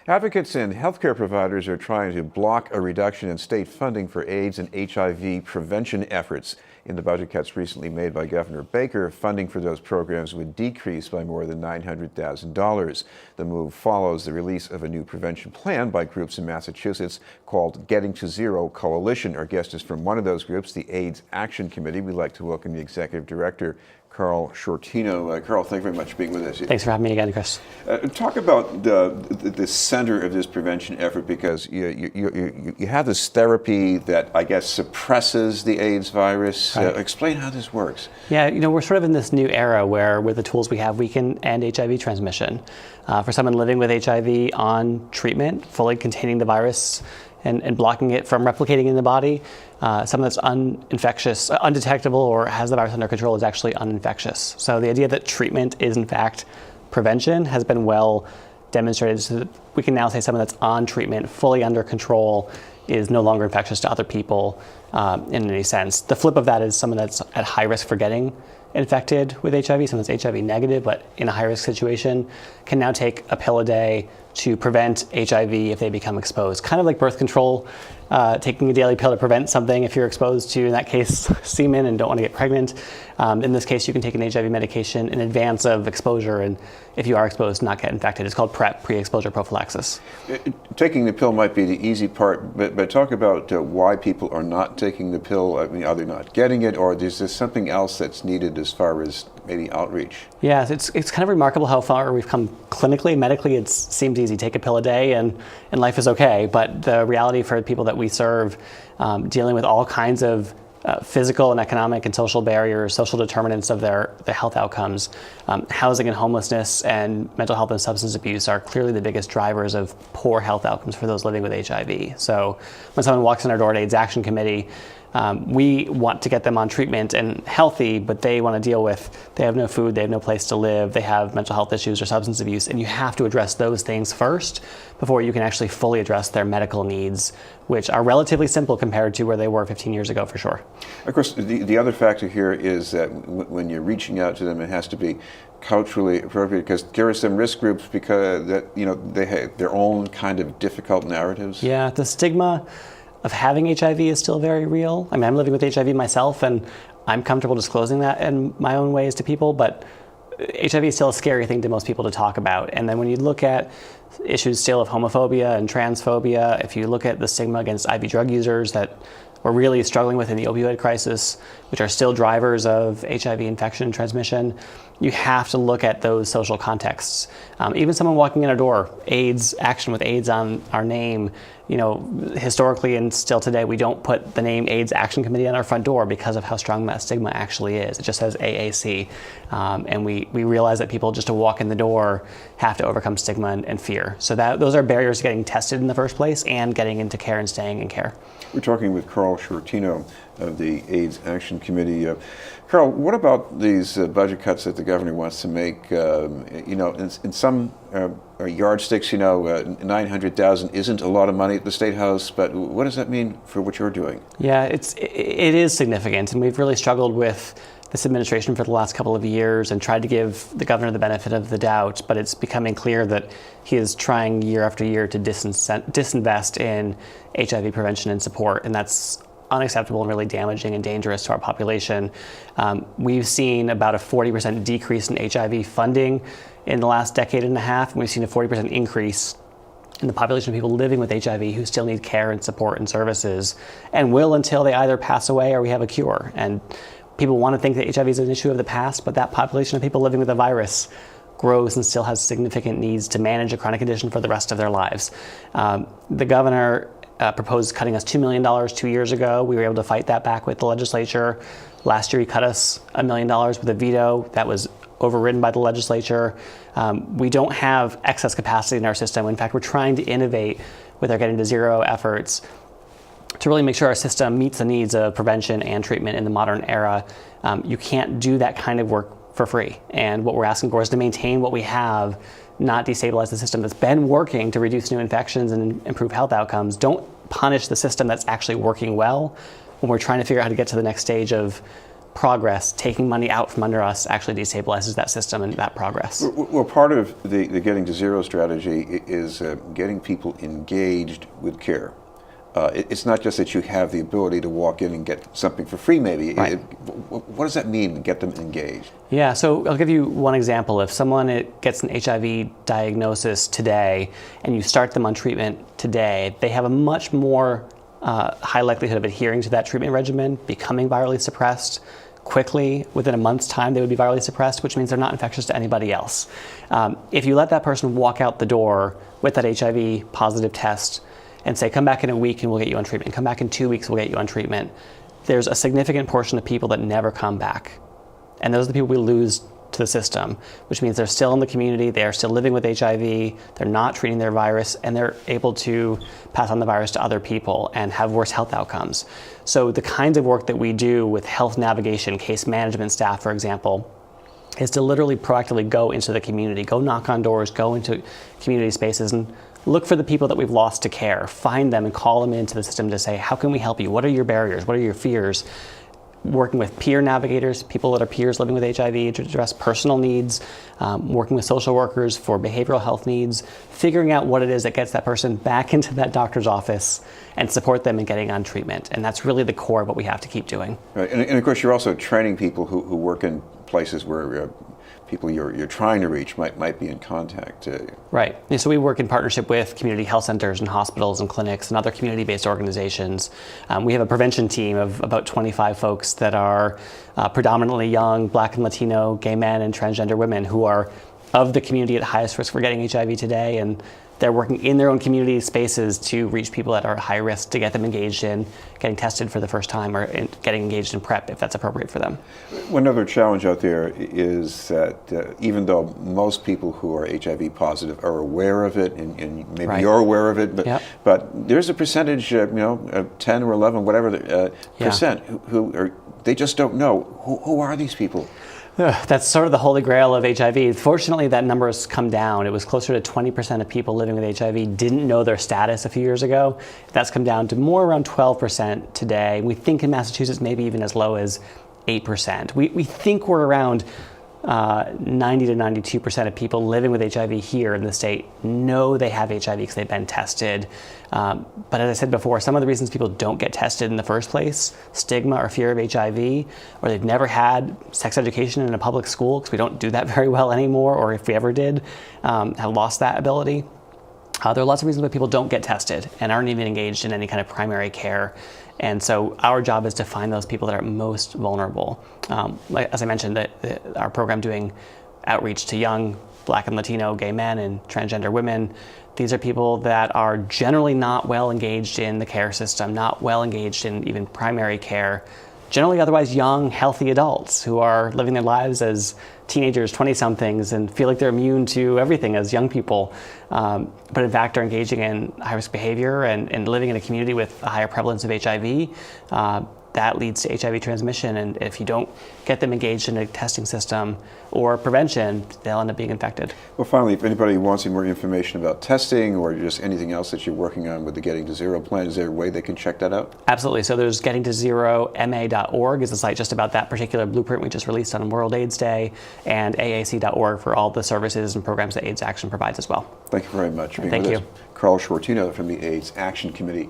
Advocates and healthcare providers are trying to block a reduction in state funding for AIDS and HIV prevention efforts. In the budget cuts recently made by Governor Baker, funding for those programs would decrease by more than $900,000. The move follows the release of a new prevention plan by groups in Massachusetts called Getting to Zero Coalition. Our guest is from one of those groups, the AIDS Action Committee. We'd like to welcome the Executive Director, Sciortino. Carl, thank you very much for being with us. Thanks for having me again, Chris. Talk about the center of this prevention effort, because you have this therapy that I guess suppresses the AIDS virus. Right. Explain how this works. Yeah, we're sort of in this new era where with the tools we have, we can end HIV transmission. For someone living with HIV on treatment, fully containing the virus and blocking it from replicating in the body, someone that's uninfectious, undetectable, or has the virus under control is actually uninfectious. So the idea that treatment is in fact prevention has been well demonstrated. So that we can now say someone that's on treatment, fully under control, is no longer infectious to other people in any sense. The flip of that is someone that's at high risk for getting infected with HIV, someone that's HIV negative but in a high risk situation, can now take a pill a day to prevent HIV if they become exposed. Kind of like birth control, taking a daily pill to prevent something if you're exposed to, in that case, semen and don't want to get pregnant. In this case, you can take an HIV medication in advance of exposure, and if you are exposed, not get infected. It's called PrEP, pre-exposure prophylaxis. Taking the pill might be the easy part, but talk about why people are not taking the pill. I mean, are they not getting it, or is there something else that's needed as far as maybe outreach? Yeah, it's kind of remarkable how far we've come clinically. Medically, it seems easy. Take a pill a day and life is okay. But the reality for people that we serve, dealing with all kinds of physical and economic and social barriers, social determinants of their health outcomes, housing and homelessness and mental health and substance abuse are clearly the biggest drivers of poor health outcomes for those living with HIV. So when someone walks in our door at AIDS Action Committee, we want to get them on treatment and healthy, but they want to deal with, they have no food, they have no place to live, they have mental health issues or substance abuse, and you have to address those things first before you can actually fully address their medical needs, which are relatively simple compared to where they were 15 years ago, for sure. Of course, the other factor here is that when you're reaching out to them, it has to be culturally appropriate, because there are some risk groups because they have their own kind of difficult narratives. Yeah, the stigma of having HIV is still very real. I mean, I'm living with HIV myself, and I'm comfortable disclosing that in my own ways to people, but HIV is still a scary thing to most people to talk about. And then when you look at issues still of homophobia and transphobia, if you look at the stigma against IV drug users that we're really struggling with in the opioid crisis, which are still drivers of HIV infection and transmission, you have to look at those social contexts. Even someone walking in our door, AIDS Action with AIDS on our name, historically and still today, we don't put the name AIDS Action Committee on our front door because of how strong that stigma actually is. It just says AAC. And we realize that people just to walk in the door have to overcome stigma and fear. So those are barriers to getting tested in the first place and getting into care and staying in care. We're talking with Sciortino of the AIDS Action Committee. Carl, what about these budget cuts that the governor wants to make? In some yardsticks, 900,000 isn't a lot of money at the State House, but what does that mean for what you're doing? Yeah, it is significant, and we've really struggled with this administration for the last couple of years and tried to give the governor the benefit of the doubt, but it's becoming clear that he is trying year after year to disinvest in HIV prevention and support, and that's unacceptable and really damaging and dangerous to our population. We've seen about a 40% decrease in HIV funding in the last decade and a half, and we've seen a 40% increase in the population of people living with HIV who still need care and support and services, and will until they either pass away or we have a cure. And people want to think that HIV is an issue of the past, but that population of people living with the virus grows and still has significant needs to manage a chronic condition for the rest of their lives. The governor proposed cutting us $2 million 2 years ago. We were able to fight that back with the legislature. Last year he cut us $1 million with a veto. That was overridden by the legislature. We don't have excess capacity in our system. In fact, we're trying to innovate with our Getting to Zero efforts to really make sure our system meets the needs of prevention and treatment in the modern era. You can't do that kind of work for free. And what we're asking for is to maintain what we have, not destabilize the system that's been working to reduce new infections and improve health outcomes. Don't punish the system that's actually working well when we're trying to figure out how to get to the next stage of progress, taking money out from under us actually destabilizes that system and that progress. Well, part of the Getting to Zero strategy is getting people engaged with care. It's not just that you have the ability to walk in and get something for free, maybe. Right. What does that mean, to get them engaged? Yeah, so I'll give you one example. If someone gets an HIV diagnosis today and you start them on treatment today, they have a much more high likelihood of adhering to that treatment regimen, becoming virally suppressed quickly. Within a month's time, they would be virally suppressed, which means they're not infectious to anybody else. If you let that person walk out the door with that HIV positive test and say, come back in a week and we'll get you on treatment, come back in 2 weeks, we'll get you on treatment, there's a significant portion of people that never come back. And those are the people we lose to the system, which means they're still in the community, they are still living with HIV, they're not treating their virus, and they're able to pass on the virus to other people and have worse health outcomes. So the kinds of work that we do with health navigation, case management staff, for example, is to literally proactively go into the community, go knock on doors, go into community spaces and look for the people that we've lost to care, find them and call them into the system to say, how can we help you? What are your barriers? What are your fears? Working with peer navigators, people that are peers living with HIV to address personal needs, working with social workers for behavioral health needs, figuring out what it is that gets that person back into that doctor's office and support them in getting on treatment. And that's really the core of what we have to keep doing. Right. And of course, you're also training people who work in places where people you're trying to reach might be in contact. Right. And so we work in partnership with community health centers and hospitals and clinics and other community-based organizations. We have a prevention team of about 25 folks that are predominantly young Black and Latino, gay men and transgender women who are of the community at highest risk for getting HIV today, and they're working in their own community spaces to reach people that are at high risk, to get them engaged in getting tested for the first time or getting engaged in PrEP if that's appropriate for them. One other challenge out there is that even though most people who are HIV positive are aware of it, and maybe Right. you're aware of it, Yep. but there's a percentage, 10 or 11, whatever percent, who are, they just don't know. Who are these people? That's sort of the holy grail of HIV. Fortunately, that number has come down. It was closer to 20% of people living with HIV didn't know their status a few years ago. That's come down to more around 12% today. We think in Massachusetts maybe even as low as 8%. We think we're around 90 to 92% of people living with HIV here in the state know they have HIV because they've been tested. But as I said before, some of the reasons people don't get tested in the first place, stigma or fear of HIV, or they've never had sex education in a public school because we don't do that very well anymore, or if we ever did, have lost that ability. There are lots of reasons why people don't get tested and aren't even engaged in any kind of primary care. And so our job is to find those people that are most vulnerable. As I mentioned, our program doing outreach to young Black and Latino gay men and transgender women, these are people that are generally not well engaged in the care system, not well engaged in even primary care, generally otherwise young, healthy adults who are living their lives as teenagers, 20-somethings, and feel like they're immune to everything as young people, but in fact are engaging in high-risk behavior and living in a community with a higher prevalence of HIV. That leads to HIV transmission, and if you don't get them engaged in a testing system or prevention, they'll end up being infected. Well, finally, if anybody wants any more information about testing or just anything else that you're working on with the Getting to Zero plan, is there a way they can check that out? Absolutely. So there's gettingtozeroma.org is the site just about that particular blueprint we just released on World AIDS Day, and AAC.org for all the services and programs that AIDS Action provides as well. Thank you very much for being Thank with you. us. Carl Sciortino from the AIDS Action Committee.